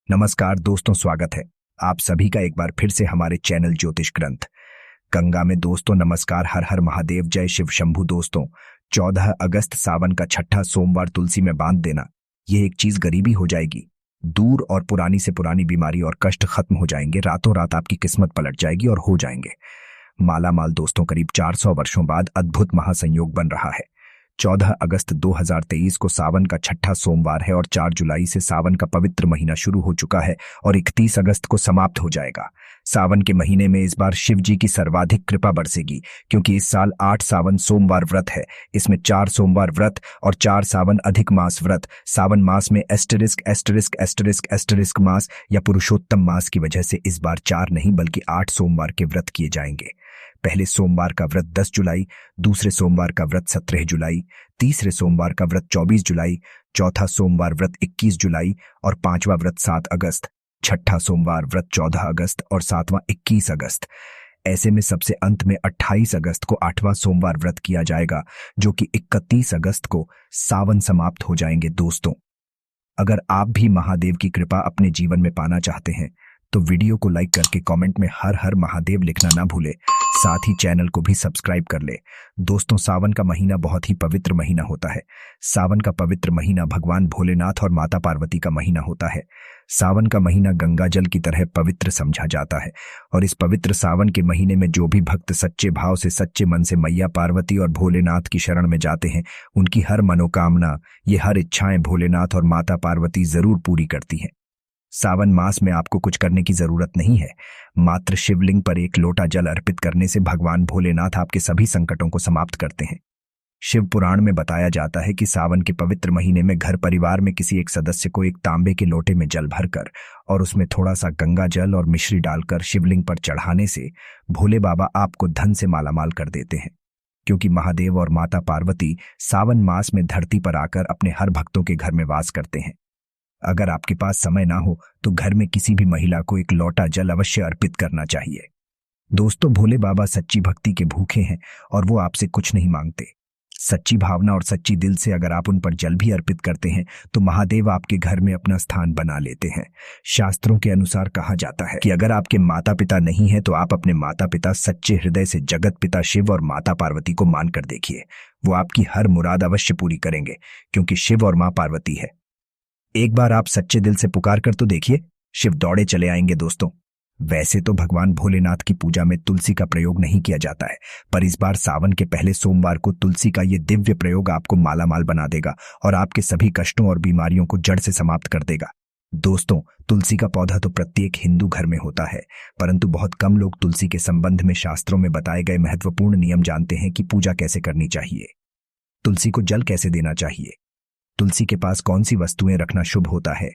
नमस्कार दोस्तों, स्वागत है आप सभी का एक बार फिर से हमारे चैनल ज्योतिष ग्रंथ गंगा में। दोस्तों नमस्कार, हर हर महादेव, जय शिव शंभू। दोस्तों 14 अगस्त सावन का छठा सोमवार तुलसी में बांध देना, ये एक चीज गरीबी हो जाएगी दूर और पुरानी से पुरानी बीमारी और कष्ट खत्म हो जाएंगे। रातों रात आपकी किस्मत पलट जाएगी और हो जाएंगे माला माल। दोस्तों करीब 400 वर्षों बाद अद्भुत महासंयोग बन रहा है। 14 अगस्त 2023 को सावन का छठा सोमवार है और 4 जुलाई से सावन का पवित्र महीना शुरू हो चुका है और 31 अगस्त को समाप्त हो जाएगा। सावन के महीने में इस बार शिव जी की सर्वाधिक कृपा बरसेगी, क्योंकि इस साल 8 सावन सोमवार व्रत है। इसमें 4 सोमवार व्रत और 4 सावन अधिक मास व्रत। सावन मास में एस्टरिस्क एस्टरिस्क एस्टरिस्क एस्टरिस्क मास या पुरुषोत्तम मास की वजह से इस बार 4 नहीं बल्कि 8 सोमवार के व्रत किए जाएंगे। पहले सोमवार का व्रत 10 जुलाई, दूसरे सोमवार का व्रत 17 जुलाई, तीसरे सोमवार का व्रत 24 जुलाई, चौथा सोमवार व्रत 21 जुलाई और पांचवा व्रत 7 अगस्त, छठा सोमवार व्रत 14 अगस्त और सातवां 21 अगस्त। ऐसे में सबसे अंत में 28 अगस्त को 8वां सोमवार व्रत किया जाएगा, जो कि 31 अगस्त को सावन समाप्त हो जाएंगे। दोस्तों अगर आप भी महादेव की कृपा अपने जीवन में पाना चाहते हैं तो वीडियो को लाइक करके कमेंट में हर हर महादेव लिखना ना भूले, साथ ही चैनल को भी सब्सक्राइब कर ले। दोस्तों सावन का महीना बहुत ही पवित्र महीना होता है। सावन का पवित्र महीना भगवान भोलेनाथ और माता पार्वती का महीना होता है। सावन का महीना गंगा जल की तरह पवित्र समझा जाता है और इस पवित्र सावन के महीने में जो भी भक्त सच्चे भाव से सच्चे मन से मैया पार्वती और भोलेनाथ की शरण में जाते हैं, उनकी हर मनोकामना, ये हर इच्छाएं भोलेनाथ और माता पार्वती जरूर पूरी करती हैं। सावन मास में आपको कुछ करने की जरूरत नहीं है, मात्र शिवलिंग पर एक लोटा जल अर्पित करने से भगवान भोलेनाथ आपके सभी संकटों को समाप्त करते हैं। शिव पुराण में बताया जाता है कि सावन के पवित्र महीने में घर परिवार में किसी एक सदस्य को एक तांबे के लोटे में जल भरकर और उसमें थोड़ा सा गंगा जल और मिश्री डालकर शिवलिंग पर चढ़ाने से भोले बाबा आपको धन से मालामाल कर देते हैं। क्योंकि महादेव और माता पार्वती सावन मास में धरती पर आकर अपने हर भक्तों के घर में वास करते हैं। अगर आपके पास समय ना हो तो घर में किसी भी महिला को एक लोटा जल अवश्य अर्पित करना चाहिए। दोस्तों भोले बाबा सच्ची भक्ति के भूखे हैं और वो आपसे कुछ नहीं मांगते। सच्ची भावना और सच्ची दिल से अगर आप उन पर जल भी अर्पित करते हैं तो महादेव आपके घर में अपना स्थान बना लेते हैं। शास्त्रों के अनुसार कहा जाता है कि अगर आपके माता पिता नहीं है तो आप अपने माता पिता सच्चे हृदय से जगत पिता शिव और माता पार्वती को मानकर देखिए, वो आपकी हर मुराद अवश्य पूरी करेंगे, क्योंकि शिव और माँ पार्वती है। एक बार आप सच्चे दिल से पुकार कर तो देखिए, शिव दौड़े चले आएंगे। दोस्तों वैसे तो भगवान भोलेनाथ की पूजा में तुलसी का प्रयोग नहीं किया जाता है, पर इस बार सावन के पहले सोमवार को तुलसी का ये दिव्य प्रयोग आपको मालामाल बना देगा और आपके सभी कष्टों और बीमारियों को जड़ से समाप्त कर देगा। दोस्तों तुलसी का पौधा तो प्रत्येक हिंदू घर में होता है, परंतु बहुत कम लोग तुलसी के संबंध में शास्त्रों में बताए गए महत्वपूर्ण नियम जानते हैं कि पूजा कैसे करनी चाहिए, तुलसी को जल कैसे देना चाहिए, तुलसी के पास कौन सी वस्तुएं रखना शुभ होता है।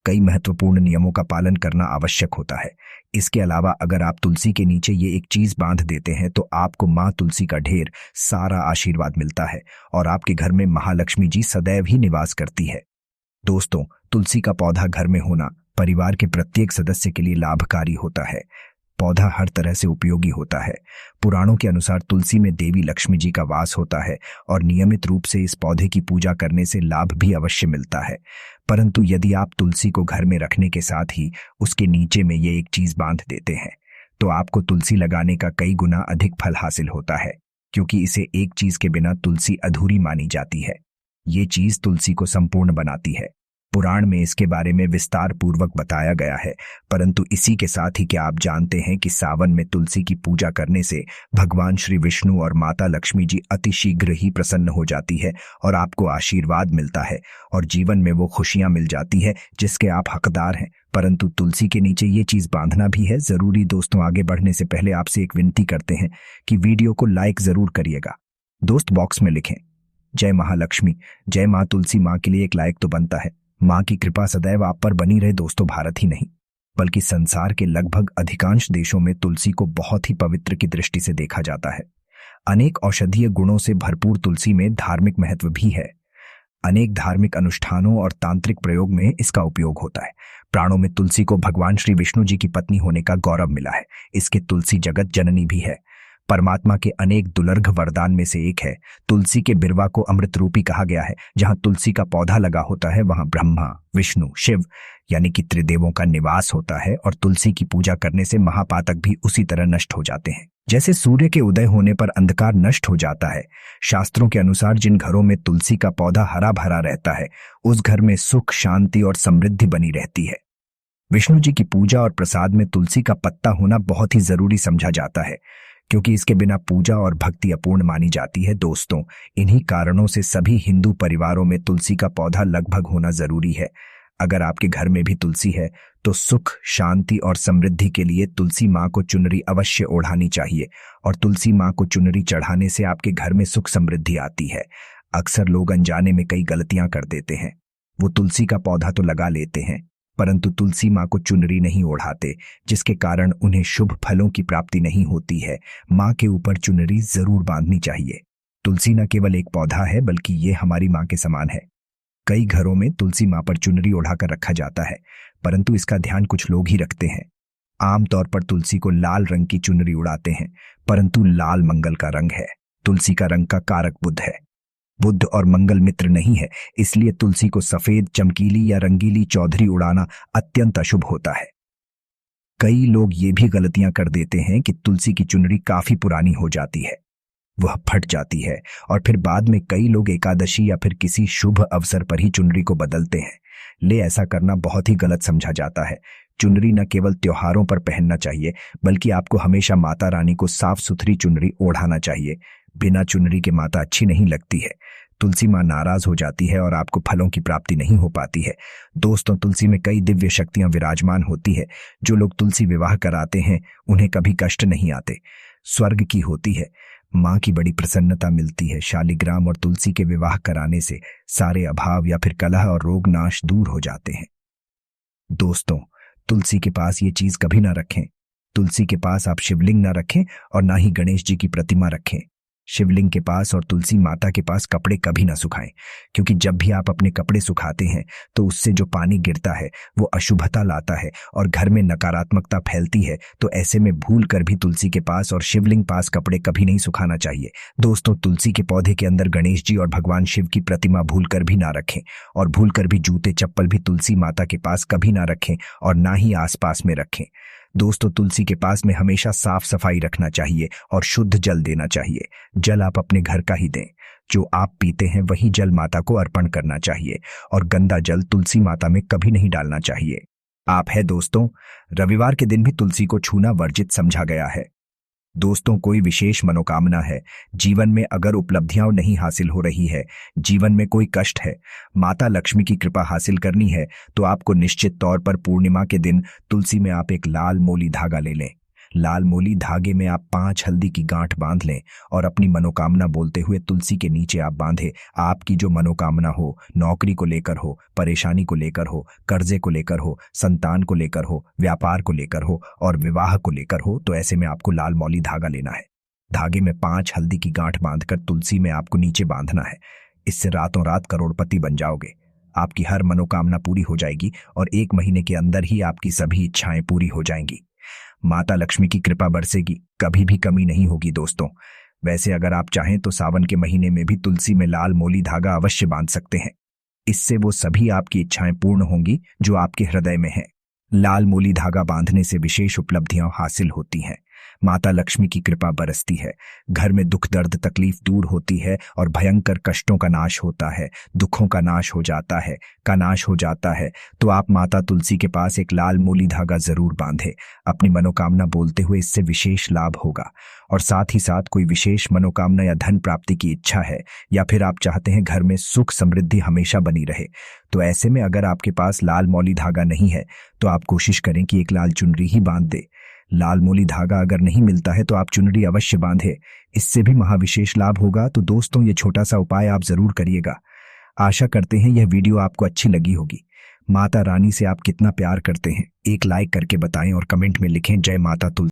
कई महत्वपूर्ण नियमों का पालन करना आवश्यक होता है। इसके अलावा अगर आप तुलसी के नीचे ये एक चीज बांध देते हैं तो आपको माँ तुलसी का ढेर सारा आशीर्वाद मिलता है और आपके घर में महालक्ष्मी जी सदैव ही निवास करती है। दोस्तों तुलसी का पौधा घर में होना परिवार के प्रत्येक सदस्य के लिए लाभकारी होता है। पौधा हर तरह से उपयोगी होता है। पुराणों के अनुसार तुलसी में देवी लक्ष्मी जी का वास होता है और नियमित रूप से इस पौधे की पूजा करने से लाभ भी अवश्य मिलता है। परंतु यदि आप तुलसी को घर में रखने के साथ ही उसके नीचे में ये एक चीज बांध देते हैं तो आपको तुलसी लगाने का कई गुना अधिक फल हासिल होता है, क्योंकि इसे एक चीज के बिना तुलसी अधूरी मानी जाती है। ये चीज तुलसी को संपूर्ण बनाती है। पुराण में इसके बारे में विस्तार पूर्वक बताया गया है। परंतु इसी के साथ ही क्या आप जानते हैं कि सावन में तुलसी की पूजा करने से भगवान श्री विष्णु और माता लक्ष्मी जी अति शीघ्र ही प्रसन्न हो जाती है और आपको आशीर्वाद मिलता है और जीवन में वो खुशियां मिल जाती है जिसके आप हकदार हैं। परंतु तुलसी के नीचे ये चीज बांधना भी है जरूरी। दोस्तों आगे बढ़ने से पहले आपसे एक विनती करते हैं कि वीडियो को लाइक जरूर करिएगा। दोस्त बॉक्स में लिखें जय महालक्ष्मी, जय माँ तुलसी। माँ के लिए एक लाइक तो बनता है। माँ की कृपा सदैव आप पर बनी रहे। दोस्तों भारत ही नहीं बल्कि संसार के लगभग अधिकांश देशों में तुलसी को बहुत ही पवित्र की दृष्टि से देखा जाता है। अनेक औषधीय गुणों से भरपूर तुलसी में धार्मिक महत्व भी है। अनेक धार्मिक अनुष्ठानों और तांत्रिक प्रयोग में इसका उपयोग होता है। प्राणों में तुलसी को भगवान श्री विष्णु जी की पत्नी होने का गौरव मिला है। इसके तुलसी जगत जननी भी है। परमात्मा के अनेक दुर्लभ वरदान में से एक है। तुलसी के बिरवा को अमृत रूपी कहा गया है। जहां तुलसी का पौधा लगा होता है वहां ब्रह्मा, विष्णु, शिव यानी कि त्रिदेवों का निवास होता है और तुलसी की पूजा करने से महापातक भी उसी तरह नष्ट हो जाते हैं। जैसे सूर्य के उदय होने पर अंधकार नष्ट हो जाता है, शास्त्रों के अनुसार जिन घरों में तुलसी का पौधा हरा भरा रहता है उस घर में सुख, शांति और समृद्धि बनी रहती है। विष्णु जी की पूजा और प्रसाद में तुलसी का पत्ता होना बहुत ही जरूरी समझा जाता है, क्योंकि इसके बिना पूजा और भक्ति अपूर्ण मानी जाती है। दोस्तों, इन्हीं कारणों से सभी हिंदू परिवारों में तुलसी का पौधा लगभग होना जरूरी है। अगर आपके घर में भी तुलसी है तो सुख, शांति और समृद्धि के लिए तुलसी माँ को चुनरी अवश्य ओढ़ानी चाहिए और तुलसी माँ को चुनरी चढ़ाने से आपके घर में सुख समृद्धि आती है। अक्सर लोग अनजाने में कई गलतियां कर देते हैं। वो तुलसी का पौधा तो लगा लेते हैं परंतु तुलसी माँ को चुनरी नहीं ओढ़ाते, जिसके कारण उन्हें शुभ फलों की प्राप्ति नहीं होती है। माँ के ऊपर चुनरी जरूर बांधनी चाहिए। तुलसी न केवल एक पौधा है बल्कि ये हमारी माँ के समान है। कई घरों में तुलसी माँ पर चुनरी ओढ़ाकर रखा जाता है परंतु इसका ध्यान कुछ लोग ही रखते हैं। आमतौर पर तुलसी को लाल रंग की चुनरी उड़ाते हैं परंतु लाल मंगल का रंग है। तुलसी का रंग का कारक बुध है। बुध और मंगल मित्र नहीं है, इसलिए तुलसी को सफेद, चमकीली या रंगीली चौधरी उड़ाना अत्यंत अशुभ होता है। कई लोग ये भी गलतियां कर देते हैं कि तुलसी की चुनरी काफी पुरानी हो जाती है, वह फट जाती है और फिर बाद में कई लोग एकादशी या फिर किसी शुभ अवसर पर ही चुनरी को बदलते हैं। ले ऐसा करना बहुत ही गलत समझा जाता है। चुनरी न केवल त्योहारों पर पहनना चाहिए बल्कि आपको हमेशा माता रानी को साफ सुथरी चुनरी ओढ़ाना चाहिए। बिना चुनरी के माता अच्छी नहीं लगती है। तुलसी माँ नाराज हो जाती है और आपको फलों की प्राप्ति नहीं हो पाती है। दोस्तों, तुलसी में कई दिव्य शक्तियां विराजमान होती है। जो लोग तुलसी विवाह कराते हैं उन्हें कभी कष्ट नहीं आते, स्वर्ग की होती है। माँ की बड़ी प्रसन्नता मिलती है। शालिग्राम और तुलसी के विवाह कराने से सारे अभाव या फिर कलह और रोग नाश दूर हो जाते हैं। दोस्तों, तुलसी के पास ये चीज कभी ना रखें। तुलसी के पास आप शिवलिंग ना रखें और ना ही गणेश जी की प्रतिमा रखें। शिवलिंग के पास और तुलसी माता के पास कपड़े कभी ना सुखाएं, क्योंकि जब भी आप अपने कपड़े सुखाते हैं तो उससे जो पानी गिरता है वो अशुभता लाता है और घर में नकारात्मकता फैलती है। तो ऐसे में भूल कर भी तुलसी के पास और शिवलिंग पास कपड़े कभी नहीं सुखाना चाहिए। दोस्तों, तुलसी के पौधे के अंदर गणेश जी और भगवान शिव की प्रतिमा भूल कर भी ना रखें और भूल कर भी जूते चप्पल भी तुलसी माता के पास कभी ना रखें और ना ही आसपास में रखें। दोस्तों, तुलसी के पास में हमेशा साफ सफाई रखना चाहिए और शुद्ध जल देना चाहिए। जल आप अपने घर का ही दें। जो आप पीते हैं वही जल माता को अर्पण करना चाहिए और गंदा जल तुलसी माता में कभी नहीं डालना चाहिए। आप है दोस्तों, रविवार के दिन भी तुलसी को छूना वर्जित समझा गया है। दोस्तों, कोई विशेष मनोकामना है, जीवन में अगर उपलब्धियां नहीं हासिल हो रही है, जीवन में कोई कष्ट है, माता लक्ष्मी की कृपा हासिल करनी है, तो आपको निश्चित तौर पर पूर्णिमा के दिन तुलसी में आप एक लाल मोली धागा ले लें। लाल मोली धागे में आप 5 हल्दी की गांठ बांध लें और अपनी मनोकामना बोलते हुए तुलसी के नीचे आप बांधे। आपकी जो मनोकामना हो, नौकरी को लेकर हो, परेशानी को लेकर हो, कर्जे को लेकर हो, संतान को लेकर हो, व्यापार को लेकर हो और विवाह को लेकर हो, तो ऐसे में आपको लाल मौली धागा लेना है। धागे में 5 हल्दी की गांठ बांधकर तुलसी में आपको नीचे बांधना है। इससे रातों रात करोड़पति बन जाओगे। आपकी हर मनोकामना पूरी हो जाएगी और 1 महीने के अंदर ही आपकी सभी इच्छाएं पूरी हो जाएंगी। माता लक्ष्मी की कृपा बरसेगी, कभी भी कमी नहीं होगी। दोस्तों, वैसे अगर आप चाहें तो सावन के महीने में भी तुलसी में लाल मोली धागा अवश्य बांध सकते हैं। इससे वो सभी आपकी इच्छाएं पूर्ण होंगी जो आपके हृदय में हैं। लाल मोली धागा बांधने से विशेष उपलब्धियां हासिल होती हैं। माता लक्ष्मी की कृपा बरसती है। घर में दुख, दर्द, तकलीफ दूर होती है और भयंकर कष्टों का नाश होता है। दुखों का नाश हो जाता है। तो आप माता तुलसी के पास एक लाल मोली धागा जरूर बांधे। अपनी मनोकामना बोलते हुए इससे विशेष लाभ होगा। और साथ ही साथ कोई विशेष मनोकामना या धन प्राप्ति की इच्छा है या फिर आप चाहते हैं घर में सुख समृद्धि हमेशा बनी रहे, तो ऐसे में अगर आपके पास लाल मौली धागा नहीं है तो आप कोशिश करें कि एक लाल चुनरी ही बांध दे। लाल मोली धागा अगर नहीं मिलता है तो आप चुनरी अवश्य बांधे, इससे भी महाविशेष लाभ होगा। तो दोस्तों, ये छोटा सा उपाय आप जरूर करिएगा। आशा करते हैं यह वीडियो आपको अच्छी लगी होगी। माता रानी से आप कितना प्यार करते हैं एक लाइक करके बताएं और कमेंट में लिखें जय माता तुलसी।